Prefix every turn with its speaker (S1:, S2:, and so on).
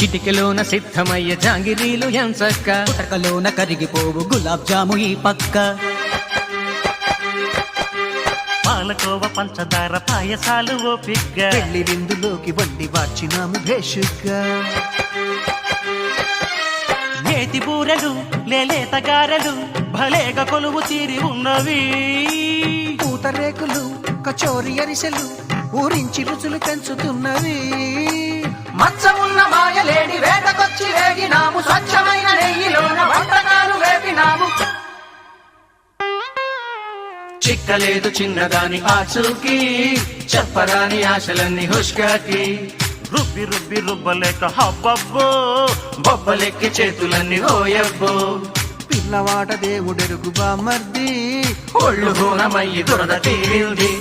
S1: చిటికెలోన సిద్ధమయ్యే జాంగిరీలు ఎంచక్క,
S2: పుటకలోన కరిగిపోవు గులాబ్ జాము ఈ పక్క.
S3: పాలకోవ పంచదార పాయసాలు ఓపిగ్గ,
S2: పెళ్లి విందులోకి వండి వార్చినాము భేషుగ్గా.
S3: నేతి బూరెలు లేలేత గారెలు భలేగా కొలువు తీరి ఉన్నవి.
S2: పూతరేకులు కచోరి అరిసెలు ఊరించి రుచులు పెంచుతున్నవి.
S1: మచ్చమున్న మాయలేడి వేటకొచ్చి వేగినాము, స్వచ్ఛమైన నెయ్యిలోన వంటకాలు వేపినాము. చిక్కలేదు చిన్నదాని ఆచూకి, చెప్పరాని ఆశలన్నీ హుష్కాకి.
S3: రుబ్బి రుబ్బి రుబ్బలేక హబ్బబ్బో,
S1: బొబ్బలెక్కి చేతులన్నీ ఓయబ్బో.
S2: పిల్లవాట దేవుడెరుగు బామర్ది,
S1: ఒళ్ళు హోనమయ్యి దురద తీరింది.